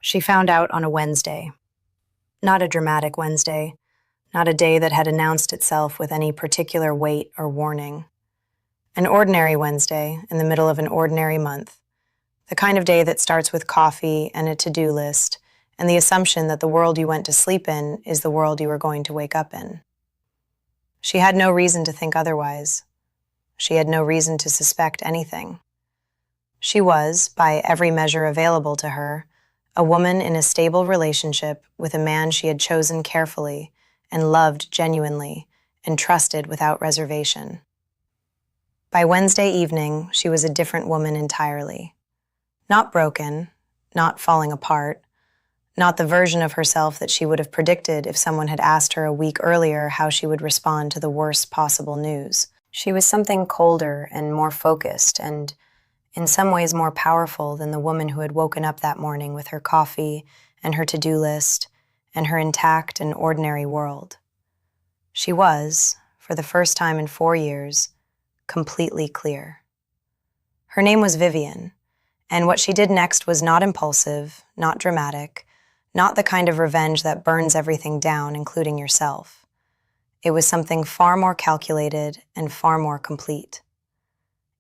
She found out on a Wednesday. Not a dramatic Wednesday, not a day that had announced itself with any particular weight or warning. An ordinary Wednesday in the middle of an ordinary month. The kind of day that starts with coffee and a to-do list and the assumption that the world you went to sleep in is the world you are going to wake up in. She had no reason to think otherwise. She had no reason to suspect anything. She was, by every measure available to her, a woman in a stable relationship with a man she had chosen carefully and loved genuinely and trusted without reservation. By Wednesday evening, she was a different woman entirely. Not broken, not falling apart, not the version of herself that she would have predicted if someone had asked her a week earlier how she would respond to the worst possible news. She was something colder and more focused and, in some ways, more powerful than the woman who had woken up that morning with her coffee and her to-do list and her intact and ordinary world. She was, for the first time in 4 years, completely clear. Her name was Vivienne, and what she did next was not impulsive, not dramatic, not the kind of revenge that burns everything down, including yourself. It was something far more calculated and far more complete.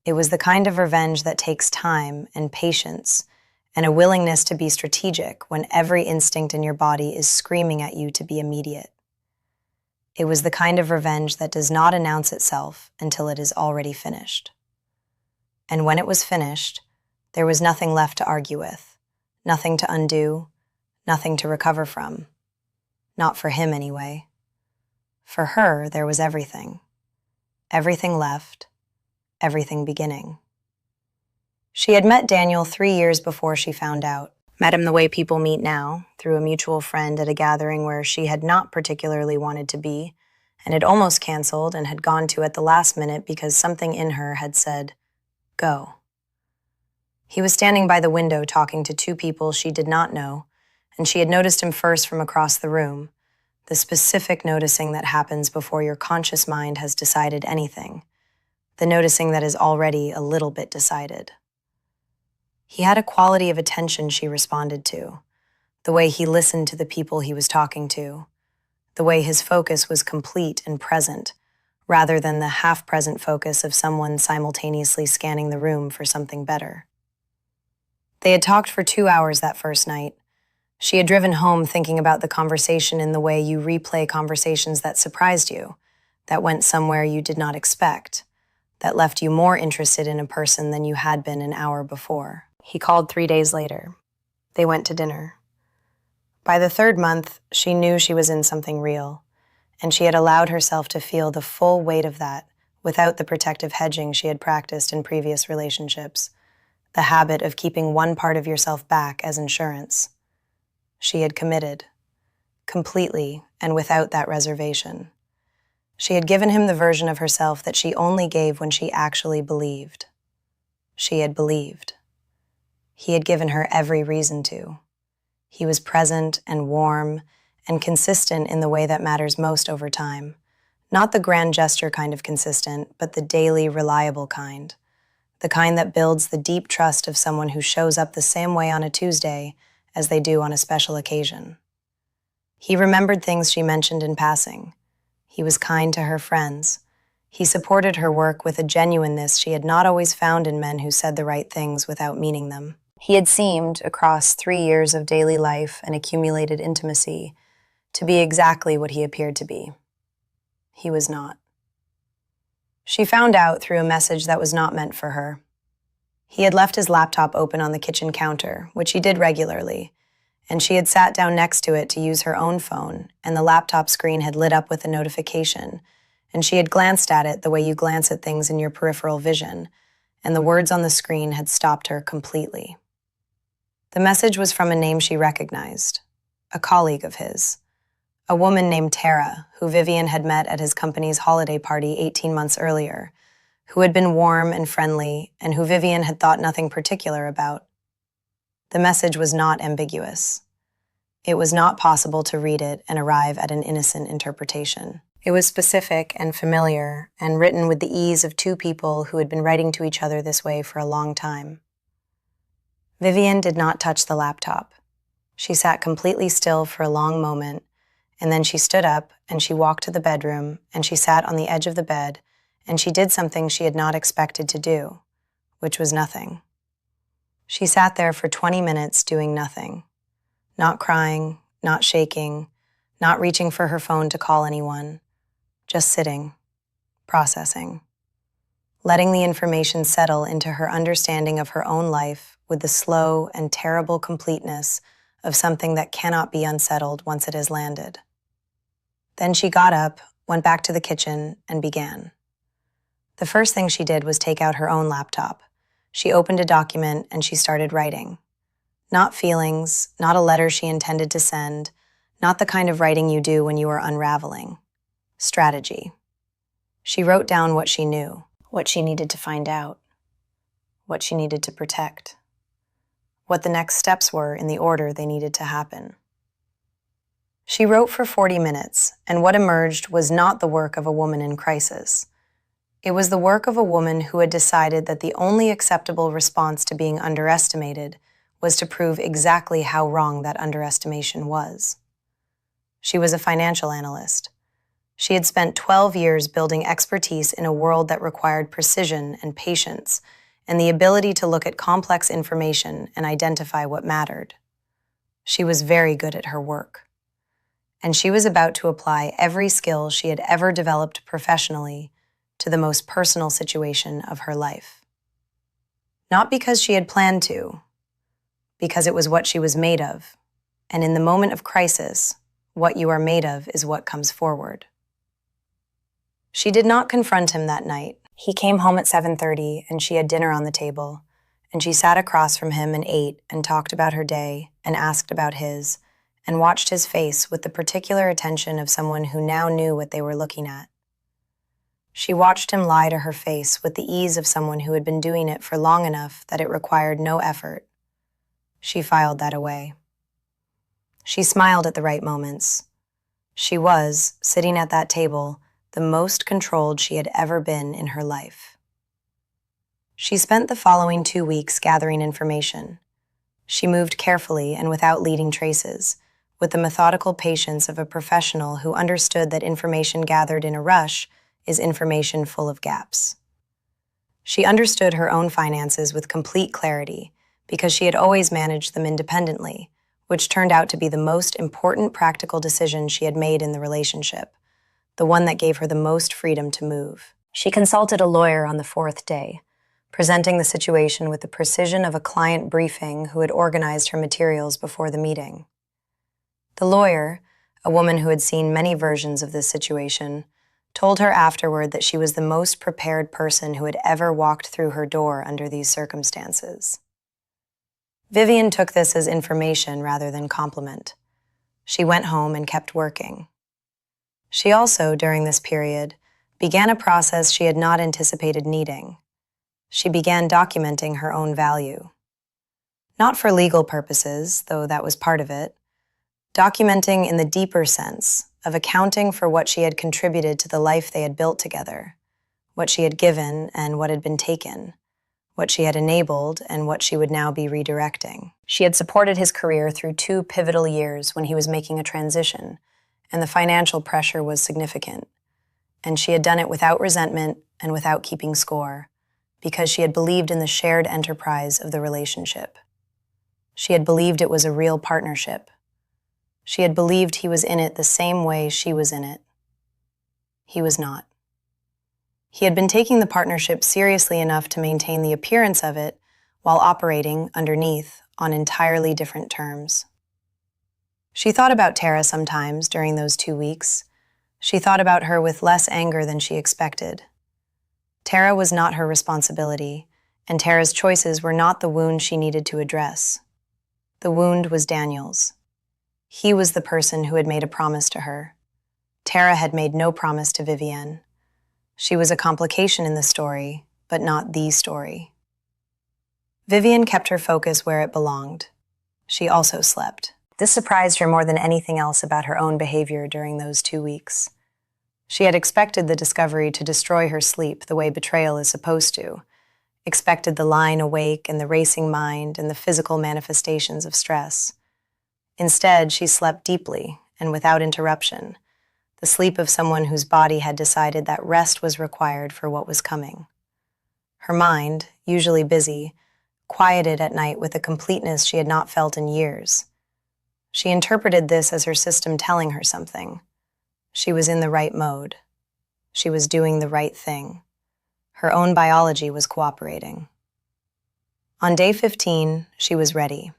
It was the kind of revenge that takes time and patience and a willingness to be strategic when every instinct in your body is screaming at you to be immediate. It was the kind of revenge that does not announce itself until it is already finished. And when it was finished, there was nothing left to argue with, nothing to undo, nothing to recover from. Not for him, anyway. For her, there was everything. Everything left, everything beginning. She had met Daniel 3 years before she found out. Met him the way people meet now, through a mutual friend at a gathering where she had not particularly wanted to be, and had almost canceled and had gone to at the last minute because something in her had said, "Go." He was standing by the window talking to 2 people she did not know, and she had noticed him first from across the room, the specific noticing that happens before your conscious mind has decided anything, the noticing that is already a little bit decided. He had a quality of attention she responded to, the way he listened to the people he was talking to, the way his focus was complete and present, rather than the half-present focus of someone simultaneously scanning the room for something better. They had talked for 2 hours that first night. She had driven home thinking about the conversation in the way you replay conversations that surprised you, that went somewhere you did not expect, that left you more interested in a person than you had been an hour before. He called 3 days later. They went to dinner. By the 3rd month, she knew she was in something real, and she had allowed herself to feel the full weight of that without the protective hedging she had practiced in previous relationships, the habit of keeping one part of yourself back as insurance. She had committed, completely and without that reservation. She had given him the version of herself that she only gave when she actually believed. She had believed. He had given her every reason to. He was present and warm and consistent in the way that matters most over time. Not the grand gesture kind of consistent, but the daily, reliable kind. The kind that builds the deep trust of someone who shows up the same way on a Tuesday as they do on a special occasion. He remembered things she mentioned in passing. He was kind to her friends. He supported her work with a genuineness she had not always found in men who said the right things without meaning them. He had seemed, across 3 years of daily life and accumulated intimacy, to be exactly what he appeared to be. He was not. She found out through a message that was not meant for her. He had left his laptop open on the kitchen counter, which he did regularly, and she had sat down next to it to use her own phone, and the laptop screen had lit up with a notification, and she had glanced at it the way you glance at things in your peripheral vision, and the words on the screen had stopped her completely. The message was from a name she recognized, a colleague of his, a woman named Tara, who Vivienne had met at his company's holiday party 18 months earlier, who had been warm and friendly, and who Vivienne had thought nothing particular about. The message was not ambiguous. It was not possible to read it and arrive at an innocent interpretation. It was specific and familiar, and written with the ease of 2 people who had been writing to each other this way for a long time. Vivienne did not touch the laptop. She sat completely still for a long moment, and then she stood up and she walked to the bedroom and she sat on the edge of the bed and she did something she had not expected to do, which was nothing. She sat there for 20 minutes doing nothing, not crying, not shaking, not reaching for her phone to call anyone, just sitting, processing, letting the information settle into her understanding of her own life with the slow and terrible completeness of something that cannot be unsettled once it has landed. Then she got up, went back to the kitchen, and began. The first thing she did was take out her own laptop. She opened a document and she started writing. Not feelings, not a letter she intended to send, not the kind of writing you do when you are unraveling. Strategy. She wrote down what she knew, what she needed to find out, what she needed to protect, what the next steps were in the order they needed to happen. She wrote for 40 minutes, and what emerged was not the work of a woman in crisis. It was the work of a woman who had decided that the only acceptable response to being underestimated was to prove exactly how wrong that underestimation was. She was a financial analyst. She had spent 12 years building expertise in a world that required precision and patience, and the ability to look at complex information and identify what mattered. She was very good at her work. And she was about to apply every skill she had ever developed professionally to the most personal situation of her life. Not because she had planned to, because it was what she was made of, and in the moment of crisis, what you are made of is what comes forward. She did not confront him that night. He came home at 7:30 and she had dinner on the table, and she sat across from him and ate and talked about her day and asked about his, and watched his face with the particular attention of someone who now knew what they were looking at. She watched him lie to her face with the ease of someone who had been doing it for long enough that it required no effort. She filed that away. She smiled at the right moments. She was, sitting at that table, the most controlled she had ever been in her life. She spent the following 2 weeks gathering information. She moved carefully and without leading traces, with the methodical patience of a professional who understood that information gathered in a rush is information full of gaps. She understood her own finances with complete clarity because she had always managed them independently, which turned out to be the most important practical decision she had made in the relationship, the one that gave her the most freedom to move. She consulted a lawyer on the 4th day, presenting the situation with the precision of a client briefing who had organized her materials before the meeting. The lawyer, a woman who had seen many versions of this situation, told her afterward that she was the most prepared person who had ever walked through her door under these circumstances. Vivienne took this as information rather than compliment. She went home and kept working. She also, during this period, began a process she had not anticipated needing. She began documenting her own value. Not for legal purposes, though that was part of it. Documenting in the deeper sense of accounting for what she had contributed to the life they had built together, what she had given and what had been taken, what she had enabled and what she would now be redirecting. She had supported his career through 2 pivotal years when he was making a transition, and the financial pressure was significant. And she had done it without resentment and without keeping score, because she had believed in the shared enterprise of the relationship. She had believed it was a real partnership. She had believed he was in it the same way she was in it. He was not. He had been taking the partnership seriously enough to maintain the appearance of it while operating underneath on entirely different terms. She thought about Tara sometimes during those 2 weeks. She thought about her with less anger than she expected. Tara was not her responsibility, and Tara's choices were not the wound she needed to address. The wound was Daniel's. He was the person who had made a promise to her. Tara had made no promise to Vivienne. She was a complication in the story, but not the story. Vivienne kept her focus where it belonged. She also slept. This surprised her more than anything else about her own behavior during those 2 weeks. She had expected the discovery to destroy her sleep the way betrayal is supposed to, expected the lying awake and the racing mind and the physical manifestations of stress. Instead, she slept deeply and without interruption, the sleep of someone whose body had decided that rest was required for what was coming. Her mind, usually busy, quieted at night with a completeness she had not felt in years. She interpreted this as her system telling her something. She was in the right mode. She was doing the right thing. Her own biology was cooperating. On day 15, she was ready.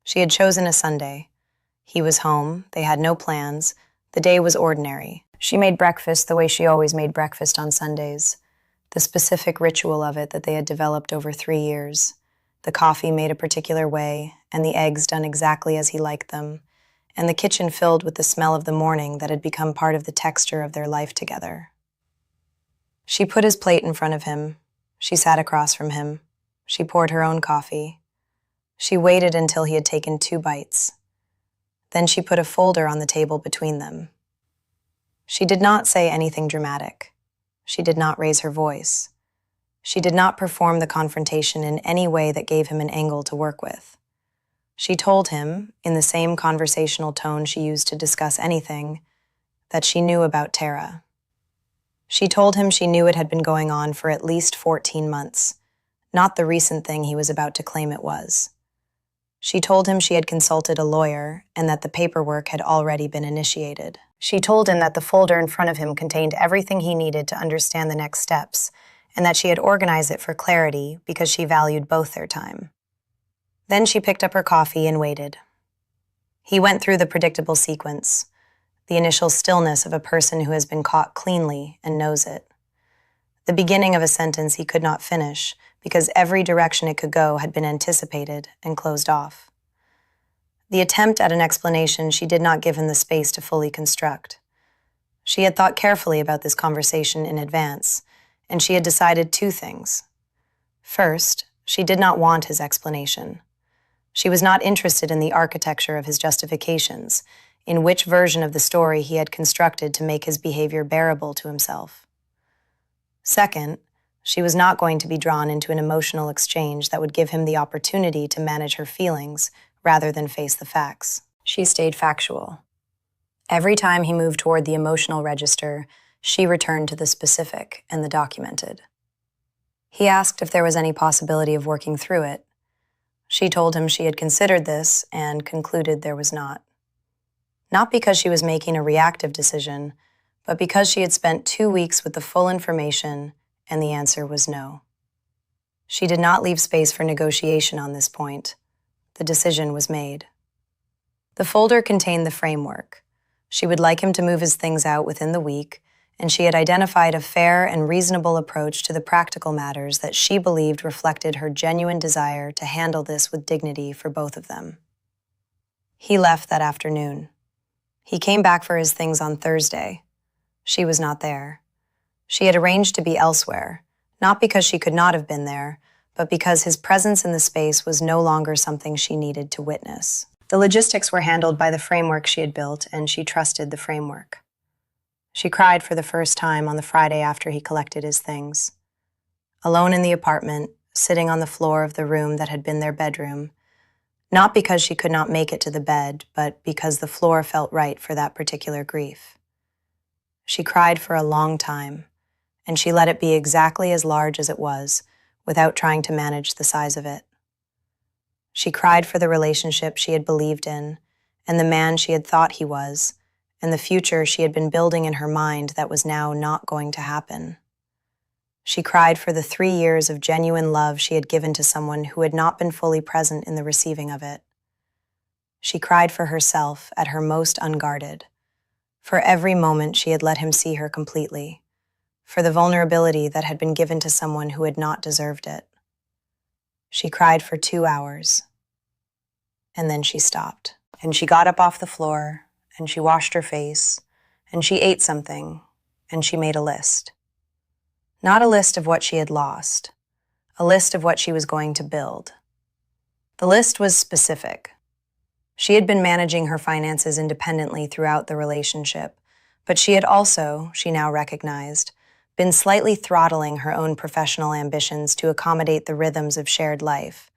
She had chosen a Sunday. He was home, they had no plans, the day was ordinary. She made breakfast the way she always made breakfast on Sundays, the specific ritual of it that they had developed over 3 years. The coffee made a particular way, and the eggs done exactly as he liked them, and the kitchen filled with the smell of the morning that had become part of the texture of their life together. She put his plate in front of him. She sat across from him. She poured her own coffee. She waited until he had taken 2 bites. Then she put a folder on the table between them. She did not say anything dramatic. She did not raise her voice. She did not perform the confrontation in any way that gave him an angle to work with. She told him, in the same conversational tone she used to discuss anything, that she knew about Tara. She told him she knew it had been going on for at least 14 months, not the recent thing he was about to claim it was. She told him she had consulted a lawyer and that the paperwork had already been initiated. She told him that the folder in front of him contained everything he needed to understand the next steps, and that she had organized it for clarity because she valued both their time. Then she picked up her coffee and waited. He went through the predictable sequence, the initial stillness of a person who has been caught cleanly and knows it. The beginning of a sentence he could not finish because every direction it could go had been anticipated and closed off. The attempt at an explanation she did not give him the space to fully construct. She had thought carefully about this conversation in advance, and she had decided 2 things. First, she did not want his explanation. She was not interested in the architecture of his justifications, in which version of the story he had constructed to make his behavior bearable to himself. Second, she was not going to be drawn into an emotional exchange that would give him the opportunity to manage her feelings rather than face the facts. She stayed factual. Every time he moved toward the emotional register, she returned to the specific and the documented. He asked if there was any possibility of working through it. She told him she had considered this and concluded there was not. Not because she was making a reactive decision, but because she had spent 2 weeks with the full information, and the answer was no. She did not leave space for negotiation on this point. The decision was made. The folder contained the framework. She would like him to move his things out within the week, and she had identified a fair and reasonable approach to the practical matters that she believed reflected her genuine desire to handle this with dignity for both of them. He left that afternoon. He came back for his things on Thursday. She was not there. She had arranged to be elsewhere, not because she could not have been there, but because his presence in the space was no longer something she needed to witness. The logistics were handled by the framework she had built, and she trusted the framework. She cried for the first time on the Friday after he collected his things. Alone in the apartment, sitting on the floor of the room that had been their bedroom, not because she could not make it to the bed, but because the floor felt right for that particular grief. She cried for a long time, and she let it be exactly as large as it was, without trying to manage the size of it. She cried for the relationship she had believed in, and the man she had thought he was, and the future she had been building in her mind that was now not going to happen. She cried for the 3 years of genuine love she had given to someone who had not been fully present in the receiving of it. She cried for herself at her most unguarded, for every moment she had let him see her completely, for the vulnerability that had been given to someone who had not deserved it. She cried for 2 hours, and then she stopped. And she got up off the floor, and she washed her face, and she ate something, and she made a list. Not a list of what she had lost, a list of what she was going to build. The list was specific. She had been managing her finances independently throughout the relationship, but she had also, she now recognized, been slightly throttling her own professional ambitions to accommodate the rhythms of shared life,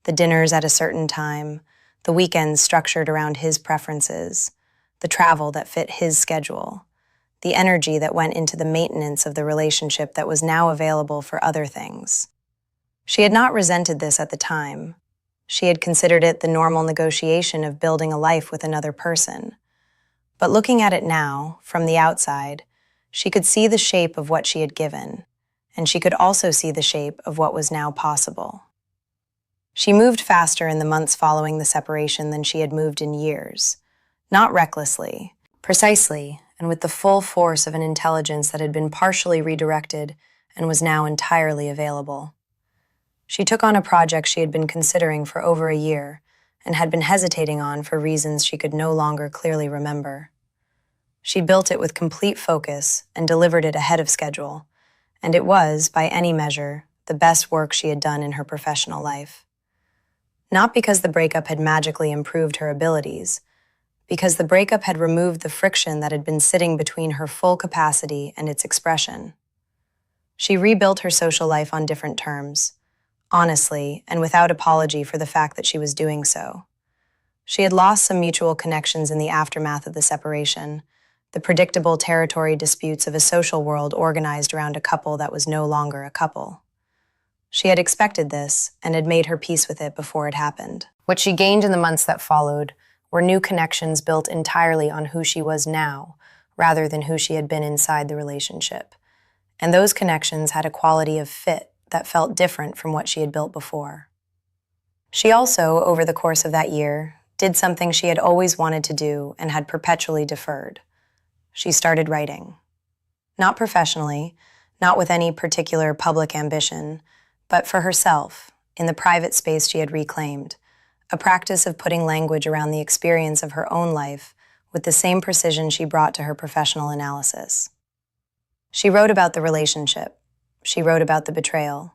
the dinners at a certain time, the weekends structured around his preferences, the travel that fit his schedule, the energy that went into the maintenance of the relationship that was now available for other things. She had not resented this at the time. She had considered it the normal negotiation of building a life with another person. But looking at it now, from the outside, she could see the shape of what she had given, and she could also see the shape of what was now possible. She moved faster in the months following the separation than she had moved in years, not recklessly, precisely, and with the full force of an intelligence that had been partially redirected and was now entirely available. She took on a project she had been considering for over a year and had been hesitating on for reasons she could no longer clearly remember. She built it with complete focus and delivered it ahead of schedule, and it was, by any measure, the best work she had done in her professional life. Not because the breakup had magically improved her abilities, because the breakup had removed the friction that had been sitting between her full capacity and its expression. She rebuilt her social life on different terms, honestly and without apology for the fact that she was doing so. She had lost some mutual connections in the aftermath of the separation, the predictable territory disputes of a social world organized around a couple that was no longer a couple. She had expected this and had made her peace with it before it happened. What she gained in the months that followed were new connections built entirely on who she was now, rather than who she had been inside the relationship. And those connections had a quality of fit that felt different from what she had built before. She also, over the course of that year, did something she had always wanted to do and had perpetually deferred. She started writing. Not professionally, not with any particular public ambition, but for herself, in the private space she had reclaimed, a practice of putting language around the experience of her own life with the same precision she brought to her professional analysis. She wrote about the relationship. She wrote about the betrayal.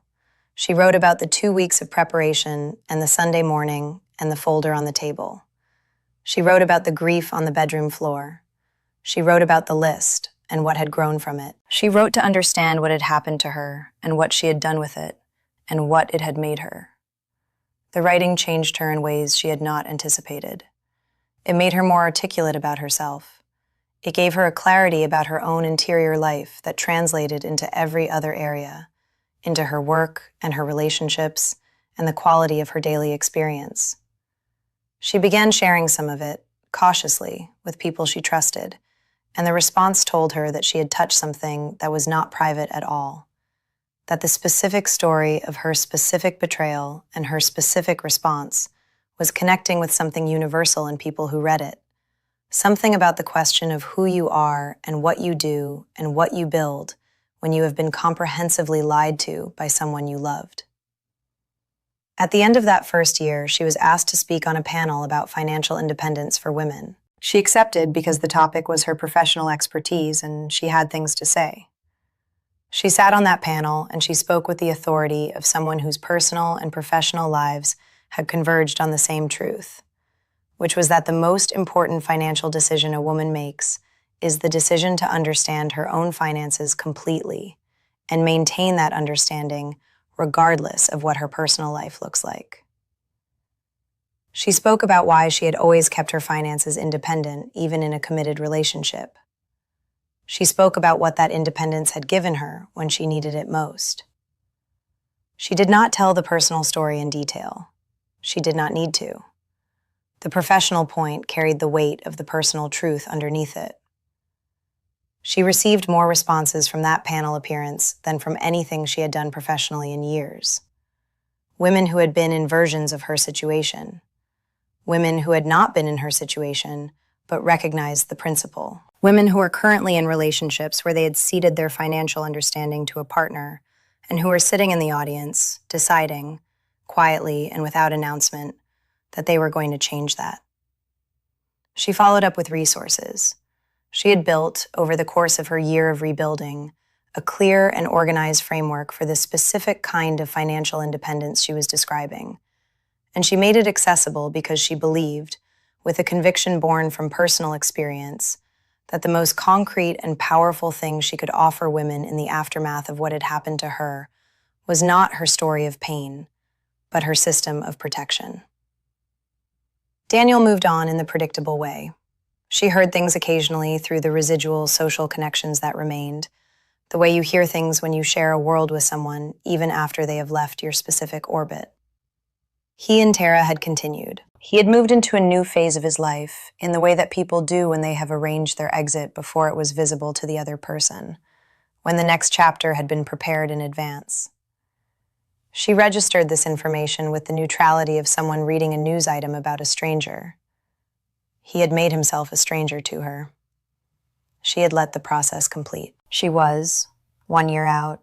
She wrote about the 2 weeks of preparation and the Sunday morning and the folder on the table. She wrote about the grief on the bedroom floor. She wrote about the list and what had grown from it. She wrote to understand what had happened to her and what she had done with it and what it had made her. The writing changed her in ways she had not anticipated. It made her more articulate about herself. It gave her a clarity about her own interior life that translated into every other area, into her work and her relationships and the quality of her daily experience. She began sharing some of it, cautiously, with people she trusted, and the response told her that she had touched something that was not private at all, that the specific story of her specific betrayal and her specific response was connecting with something universal in people who read it. Something about the question of who you are and what you do and what you build when you have been comprehensively lied to by someone you loved. At the end of that first year, she was asked to speak on a panel about financial independence for women. She accepted because the topic was her professional expertise and she had things to say. She sat on that panel and she spoke with the authority of someone whose personal and professional lives had converged on the same truth, which was that the most important financial decision a woman makes is the decision to understand her own finances completely and maintain that understanding regardless of what her personal life looks like. She spoke about why she had always kept her finances independent, even in a committed relationship. She spoke about what that independence had given her when she needed it most. She did not tell the personal story in detail. She did not need to. The professional point carried the weight of the personal truth underneath it. She received more responses from that panel appearance than from anything she had done professionally in years. Women who had been in versions of her situation. Women who had not been in her situation, but recognized the principle. Women who are currently in relationships where they had ceded their financial understanding to a partner, and who are sitting in the audience, deciding, quietly and without announcement, that they were going to change that. She followed up with resources. She had built, over the course of her year of rebuilding, a clear and organized framework for the specific kind of financial independence she was describing. And she made it accessible because she believed, with a conviction born from personal experience, that the most concrete and powerful thing she could offer women in the aftermath of what had happened to her was not her story of pain, but her system of protection. Daniel moved on in the predictable way. She heard things occasionally through the residual social connections that remained, the way you hear things when you share a world with someone, even after they have left your specific orbit. He and Tara had continued. He had moved into a new phase of his life, in the way that people do when they have arranged their exit before it was visible to the other person, when the next chapter had been prepared in advance. She registered this information with the neutrality of someone reading a news item about a stranger. He had made himself a stranger to her. She had let the process complete. She was 1 year out,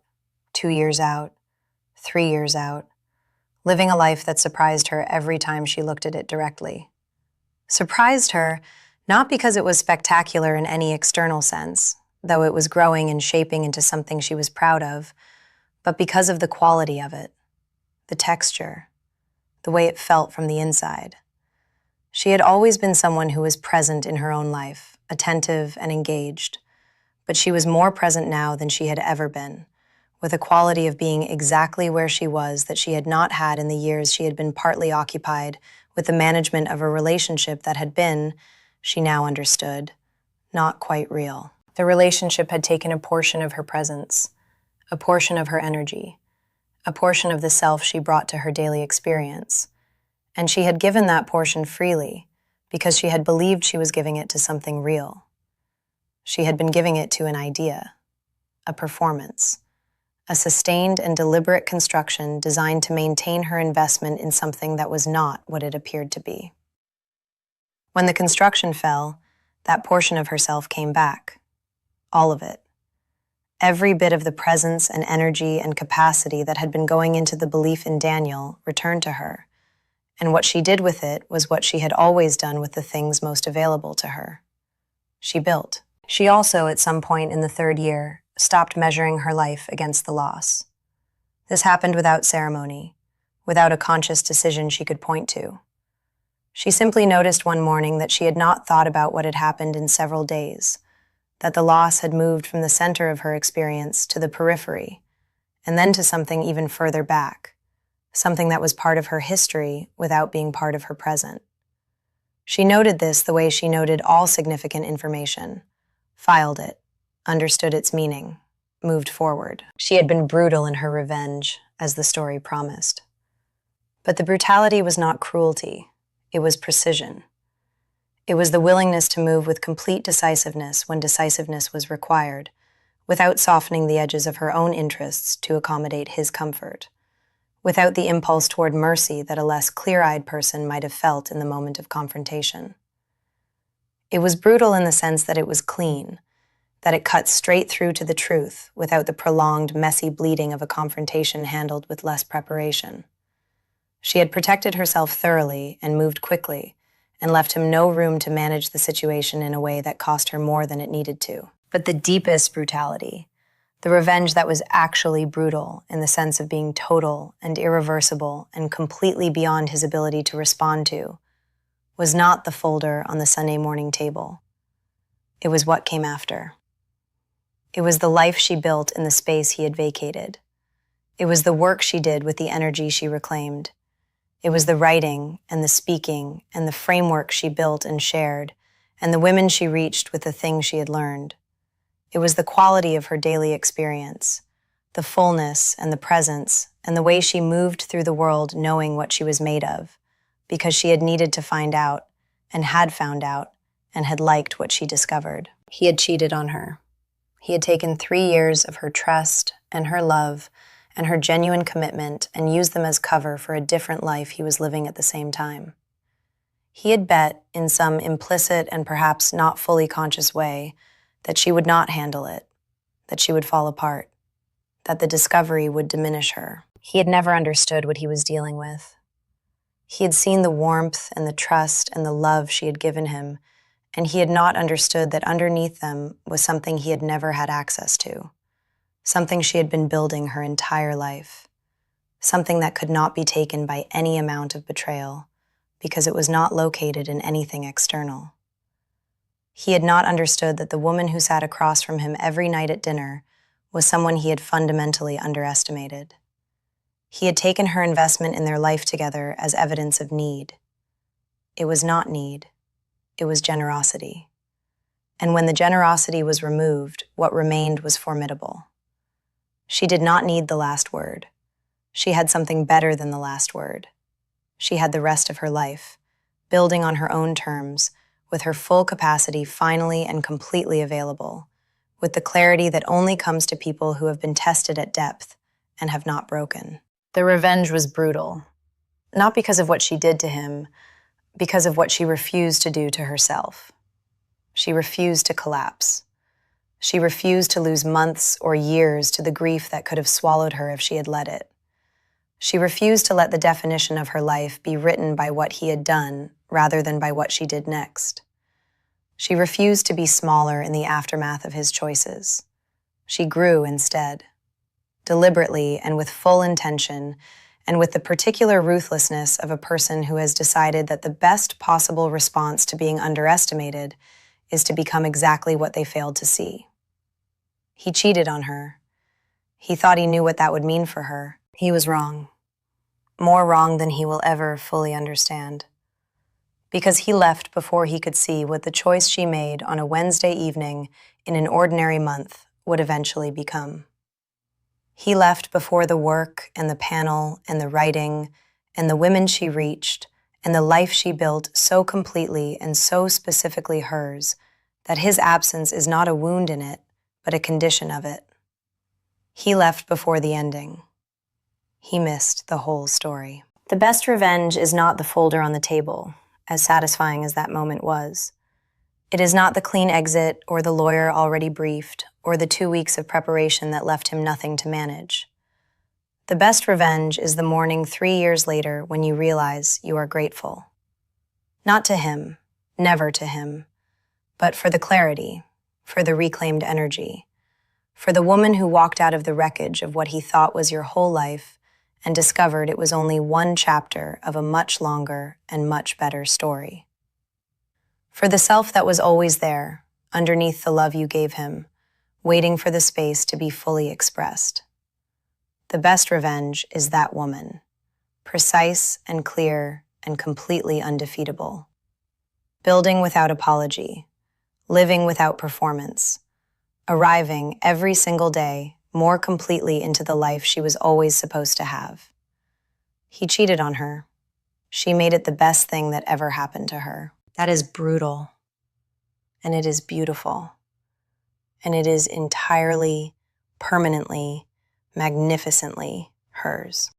2 years out, 3 years out, living a life that surprised her every time she looked at it directly. Surprised her, not because it was spectacular in any external sense, though it was growing and shaping into something she was proud of, but because of the quality of it, the texture, the way it felt from the inside. She had always been someone who was present in her own life, attentive and engaged, but she was more present now than she had ever been, with a quality of being exactly where she was that she had not had in the years she had been partly occupied with the management of a relationship that had been, she now understood, not quite real. The relationship had taken a portion of her presence, a portion of her energy, a portion of the self she brought to her daily experience, and she had given that portion freely because she had believed she was giving it to something real. She had been giving it to an idea, a performance, a sustained and deliberate construction designed to maintain her investment in something that was not what it appeared to be. When the construction fell, that portion of herself came back, all of it. Every bit of the presence and energy and capacity that had been going into the belief in Daniel returned to her, and what she did with it was what she had always done with the things most available to her. She built. She also, at some point in the 3rd year, stopped measuring her life against the loss. This happened without ceremony, without a conscious decision she could point to. She simply noticed one morning that she had not thought about what had happened in several days, that the loss had moved from the center of her experience to the periphery, and then to something even further back, something that was part of her history without being part of her present. She noted this the way she noted all significant information, filed it, understood its meaning, moved forward. She had been brutal in her revenge, as the story promised. But the brutality was not cruelty, it was precision. It was the willingness to move with complete decisiveness when decisiveness was required, without softening the edges of her own interests to accommodate his comfort, without the impulse toward mercy that a less clear-eyed person might have felt in the moment of confrontation. It was brutal in the sense that it was clean, that it cut straight through to the truth without the prolonged, messy bleeding of a confrontation handled with less preparation. She had protected herself thoroughly and moved quickly, and left him no room to manage the situation in a way that cost her more than it needed to. But the deepest brutality, the revenge that was actually brutal in the sense of being total and irreversible and completely beyond his ability to respond to, was not the folder on the Sunday morning table. It was what came after. It was the life she built in the space he had vacated. It was the work she did with the energy she reclaimed. It was the writing and the speaking and the framework she built and shared, and the women she reached with the things she had learned. It was the quality of her daily experience, the fullness and the presence, and the way she moved through the world knowing what she was made of, because she had needed to find out, and had found out, and had liked what she discovered. He had cheated on her. He had taken 3 years of her trust and her love and her genuine commitment and used them as cover for a different life he was living at the same time. He had bet, in some implicit and perhaps not fully conscious way, that she would not handle it, that she would fall apart, that the discovery would diminish her. He had never understood what he was dealing with. He had seen the warmth and the trust and the love she had given him, and he had not understood that underneath them was something he had never had access to. Something she had been building her entire life, something that could not be taken by any amount of betrayal, because it was not located in anything external. He had not understood that the woman who sat across from him every night at dinner was someone he had fundamentally underestimated. He had taken her investment in their life together as evidence of need. It was not need, it was generosity. And when the generosity was removed, what remained was formidable. She did not need the last word. She had something better than the last word. She had the rest of her life, building on her own terms, with her full capacity finally and completely available, with the clarity that only comes to people who have been tested at depth and have not broken. The revenge was brutal, not because of what she did to him, because of what she refused to do to herself. She refused to collapse. She refused to lose months or years to the grief that could have swallowed her if she had let it. She refused to let the definition of her life be written by what he had done rather than by what she did next. She refused to be smaller in the aftermath of his choices. She grew instead, deliberately and with full intention, and with the particular ruthlessness of a person who has decided that the best possible response to being underestimated is to become exactly what they failed to see. He cheated on her. He thought he knew what that would mean for her. He was wrong. More wrong than he will ever fully understand. Because he left before he could see what the choice she made on a Wednesday evening in an ordinary month would eventually become. He left before the work and the panel and the writing and the women she reached and the life she built so completely and so specifically hers that his absence is not a wound in it, but a condition of it. He left before the ending. He missed the whole story. The best revenge is not the folder on the table, as satisfying as that moment was. It is not the clean exit or the lawyer already briefed or the 2 weeks of preparation that left him nothing to manage. The best revenge is the morning 3 years later when you realize you are grateful. Not to him, never to him, but for the clarity, for the reclaimed energy, for the woman who walked out of the wreckage of what he thought was your whole life and discovered it was only one chapter of a much longer and much better story. For the self that was always there, underneath the love you gave him, waiting for the space to be fully expressed. The best revenge is that woman, precise and clear and completely undefeatable. Building without apology, living without performance, arriving every single day more completely into the life she was always supposed to have. He cheated on her. She made it the best thing that ever happened to her. That is brutal, and it is beautiful, and it is entirely, permanently, magnificently hers.